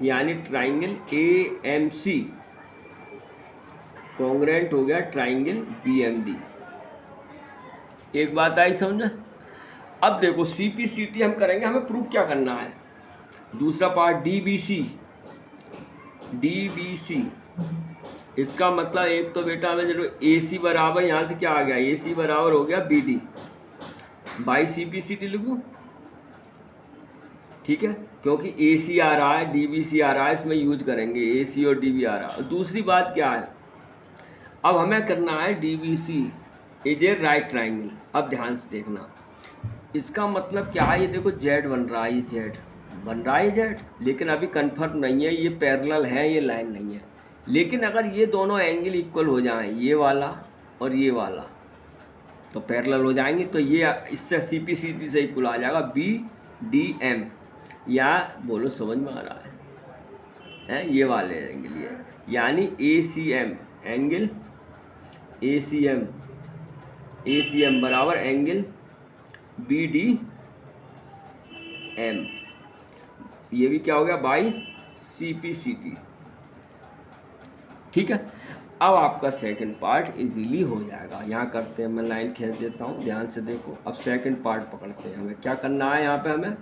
यानी ट्राइंगल AMC कॉन्ग्रुएंट हो गया ट्राइंगल BMD। एक बात आई समझ। अब देखो CPCT हम करेंगे, हमें प्रूफ क्या करना है, दूसरा पार्ट DBC। इसका मतलब एक तो बेटा हमें चलो AC बराबर, यहाँ से क्या आ गया, AC बराबर हो गया BD बाई CPCT लिखूँ, ठीक है, क्योंकि AC आ रहा है, DBC आ रहा है, इसमें यूज करेंगे, AC और DB आ रहा है। दूसरी बात क्या है, अब हमें करना है DBC is a right triangle. अब ध्यान से देखना, इसका मतलब क्या है, ये देखो Z बन रहा है, ये Z बन रहा है, Z, लेकिन अभी कन्फर्म नहीं है, ये पैरेलल है, ये लाइन नहीं है। लेकिन अगर ये दोनों एंगल इक्वल हो जाएं, ये वाला और ये वाला तो पैरेलल हो जाएंगे, तो ये इससे CPCT से इक्वल आ जाएगा BDM, या बोलो समझ में आ रहा है ये वाले एंगल ये, यानी ACM एंगल ACM बराबर एंगल BDM, ये भी क्या हो गया बाई CPCT। ठीक है, अब आपका सेकंड पार्ट इजीली हो जाएगा। यहाँ करते हैं, मैं लाइन खींच देता हूँ, ध्यान से देखो। अब सेकंड पार्ट पकड़ते हैं, हमें क्या करना है यहाँ पे, हमें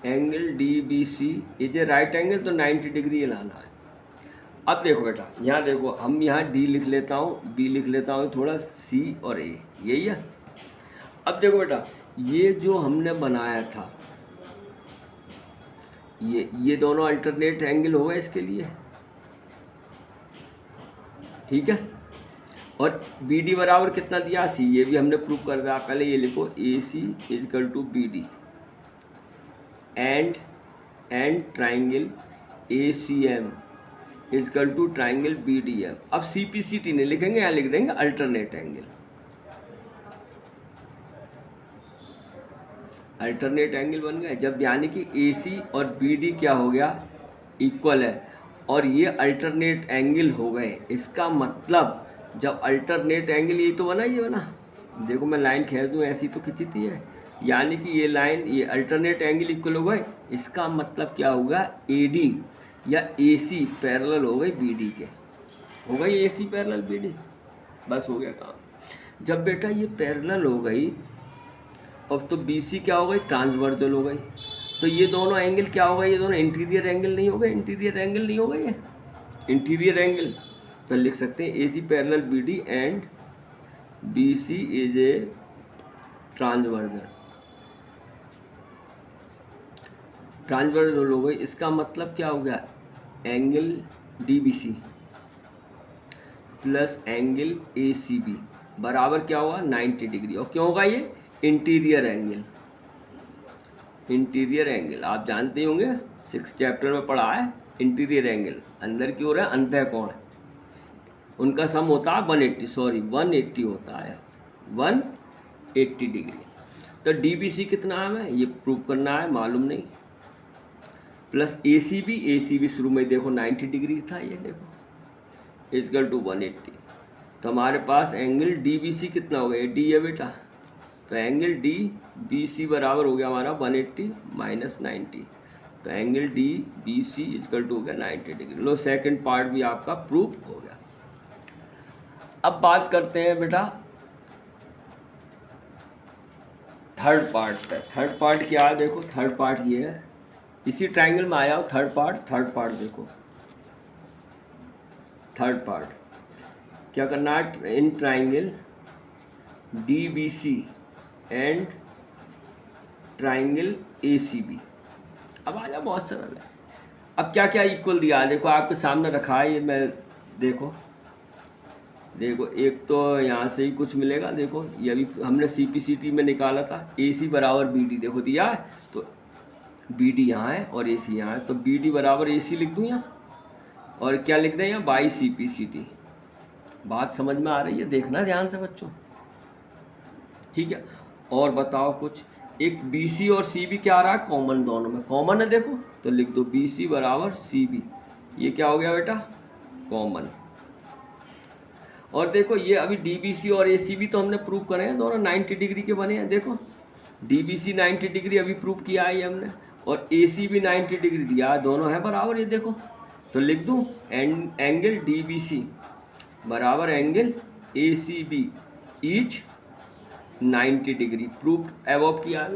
angle DBC is a right angle, तो 90 डिग्री लाना है। अब देखो बेटा, यहाँ देखो, हम यहाँ D लिख लेता हूँ, B लिख लेता हूँ थोड़ा, C और A, यही है। अब देखो बेटा, ये जो हमने बनाया था, ये दोनों अल्टरनेट एंगल हो गए इसके लिए, ठीक है। और BD बराबर कितना दिया, C, ये भी हमने प्रूव कर दिया। पहले ये लिखो AC is equal to BD and triangle ACM is equal to triangle BDM। अब CPCT नहीं लिखेंगे, यहाँ लिख देंगे अल्टरनेट एंगल। अल्टरनेट एंगल बन गए जब, यानी कि AC और BD क्या हो गया, इक्वल है, और ये अल्टरनेट एंगल हो गए। इसका मतलब जब अल्टरनेट एंगल, ये तो बना, ये बना, देखो मैं लाइन खींच दूँ, ऐसी तो खिंची थी है, यानी कि ये लाइन, ये अल्टरनेट एंगल इक्वल हो गए। इसका मतलब क्या होगा, AD या AC पैरेलल हो गई BD के, हो गई AC पैरेलल BD, बस हो गया काम। जब बेटा ये पैरेलल हो गई, अब तो BC क्या हो गई, ट्रांसवर्सल हो गई। तो ये दोनों एंगल क्या हो गए, ये दोनों इंटीरियर एंगल नहीं हो गए, इंटीरियर एंगल नहीं हो गए, ये इंटीरियर एंगल। तो लिख सकते हैं AC parallel BD and BC is a transversal हो गई। इसका मतलब क्या हो गया, angle DBC plus angle ACB बराबर क्या हुआ, 90 डिग्री। और क्यों होगा ये, इंटीरियर एंगल। इंटीरियर एंगल आप जानते होंगे, 6th चैप्टर में पढ़ा है, इंटीरियर एंगल अंदर की ओर है, अंतःकोण, उनका सम होता है 180 होता है, 180 डिग्री। तो DBC कितना है, हमें ये प्रूव करना है, मालूम नहीं, प्लस ACB शुरू में देखो 90 डिग्री था, ये देखो इजकल टू 180। तो हमारे पास एंगल DBC कितना हो गया, D है बेटा, तो एंगल DBC बराबर हो गया हमारा 180 माइनस 90, तो एंगल DBC इजकल टू हो गया 90 डिग्री। लो, सेकंड पार्ट भी आपका प्रूव हो गया। अब बात करते हैं बेटा थर्ड पार्ट पे। थर्ड पार्ट क्या है, देखो थर्ड पार्ट ये है, इसी ट्राइंगल में आया हो थर्ड पार्ट देखो, थर्ड पार्ट क्या करना है, in triangle DBC and triangle ACB। अब आ जाओ, बहुत सरल है। अब क्या क्या इक्वल दिया है, देखो आपके सामने रखा है, ये मैं देखो एक तो यहाँ से ही कुछ मिलेगा, देखो ये अभी हमने CPCT में निकाला था, AC बराबर BD, देखो दिया है, तो BD यहाँ है और AC यहाँ है, तो BD बराबर AC लिख दूँ यहाँ, और क्या लिख दें यहाँ, बाई CPCT। बात समझ में आ रही है, देखना ध्यान से बच्चों, ठीक है। और बताओ कुछ, एक BC और CB क्या आ रहा है, कॉमन, दोनों में कॉमन है, देखो तो लिख दो BC बराबर CB, ये क्या हो गया बेटा, कॉमन। और देखो ये अभी DBC और ACB तो हमने प्रूव करे हैं, दोनों 90 डिग्री के बने हैं, देखो DBC 90 डिग्री अभी प्रूव किया है ये हमने, और ACB 90 डिग्री दिया है, दोनों है बराबर, ये देखो। तो लिख दूँ एंगल DBC बराबर angle ACB each 90 degree, prove above किया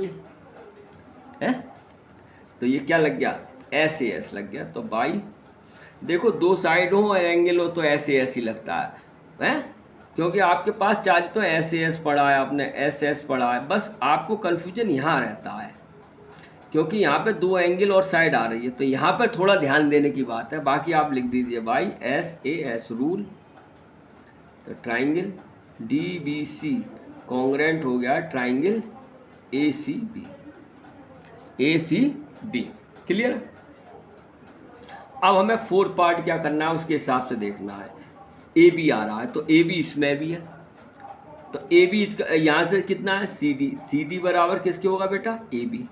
है। तो ये क्या लग गया, SAS लग गया। तो बाई, देखो दो साइड हो और एंगल हो तो SAS ही लगता है, क्योंकि आपके पास चार्ज तो SAS पढ़ा है, आपने SS पढ़ा है, बस आपको कन्फ्यूजन यहाँ रहता है क्योंकि यहाँ पे दो एंगल और साइड आ रही है, तो यहाँ पे थोड़ा ध्यान देने की बात है। बाकी आप लिख दीजिए बाई SAS रूल। तो ट्राइंगल DBC कॉन्ग्रेंट हो गया ट्राइंगल ACB। क्लियर। अब हमें फोर्थ पार्ट क्या करना है उसके हिसाब से देखना है। ए बी आ रहा है, तो ए बी इसमें भी है, तो ए बी यहाँ से कितना है सी डी, सी डी बराबर किसके होगा बेटा ए बी,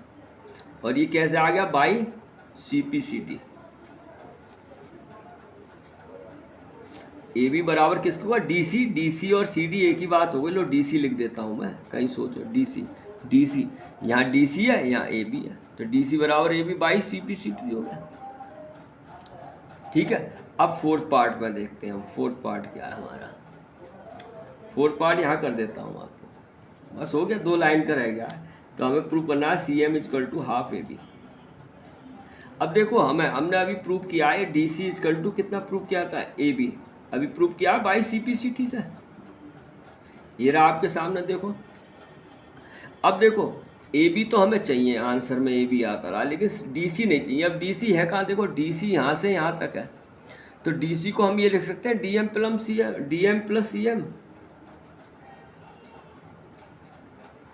और ये कैसे आ गया by C P C D. A B बराबर किसके होगा डी सी, डी सी और सी डी एक ही बात हो गई, लो डी सी लिख देता हूँ मैं, कहीं सोचो डी सी, डी सी यहाँ डी सी है यहाँ ए बी है, तो डी सी बराबर A B by C P C D हो गया। ठीक है, अब फोर्थ पार्ट में देखते हैं हम, फोर्थ पार्ट क्या है हमारा। फोर्थ पार्ट यहाँ कर देता हूँ आपको, बस हो गया, 2 लाइन का रह गया है। तो हमें प्रूव करना है C M is equal to half A B. अब देखो हमने अभी प्रूव किया है डी सी इजकल टू कितना प्रूव किया था ए बी, अभी प्रूव किया by C P C T से, ये रहा आपके सामने देखो। अब देखो ए बी तो हमें चाहिए, आंसर में ए बी आता रहा, लेकिन डी सी नहीं चाहिए। अब डी सी है कहाँ, देखो डी सी यहाँ से यहाँ तक है, तो डी सी को हम ये लिख सकते हैं D M plus C M, D M plus C M.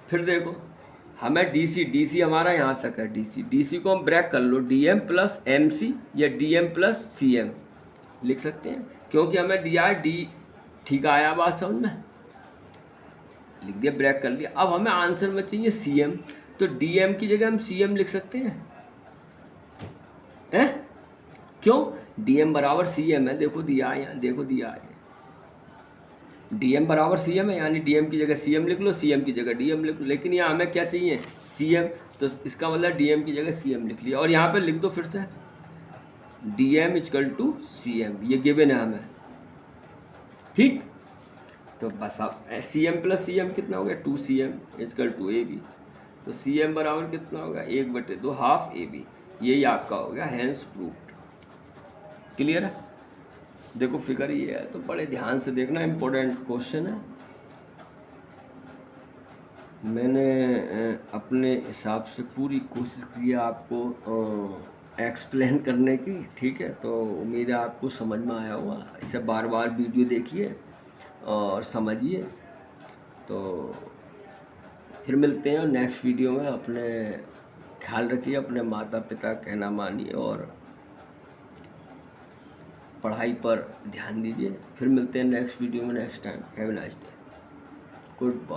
फिर देखो हमें डी सी हमारा यहाँ तक है, डी सी को हम ब्रेक कर लो, D M plus M C या D M plus C M लिख सकते हैं, क्योंकि हमें दिया है डी। ठीक आया बात समझ में, लिख दिया ब्रेक कर लिया। अब हमें आंसर में चाहिए सी एम, तो डी एम की जगह हम सी एम लिख सकते हैं, क्यों डी एम बराबर सी एम है, देखो दिया है यहाँ, देखो दिया है डी एम बराबर सी एम है, यानी डी एम की जगह सी एम लिख लो, सी एम की जगह डी एम लिख लो। लेकिन यहाँ हमें क्या चाहिए सी एम, तो इसका मतलब डी एम की जगह सी एम लिख लिया, और यहाँ पे लिख दो फिर से D M is equal to C M, ये गिवन है हमें। ठीक, तो बस अब C M plus C M कितना हो गया 2 C M is equal to A B, तो सी एम बराबर कितना होगा 1/2 हाफ ए बी, यही आपका हो गया हैंस प्रूव्ड। क्लियर है, देखो फिगर ये है, तो बड़े ध्यान से देखना, इम्पोर्टेंट क्वेश्चन है। मैंने अपने हिसाब से पूरी कोशिश की है आपको एक्सप्लेन करने की, ठीक है, तो उम्मीद है आपको समझ में आया होगा। इसे बार बार वीडियो देखिए और समझिए, तो फिर मिलते हैं नेक्स्ट वीडियो में। अपने ख्याल रखिए, अपने माता पिता कहना मानिए और पढ़ाई पर ध्यान दीजिए। फिर मिलते हैं नेक्स्ट वीडियो में next time. Have a nice day, good bye.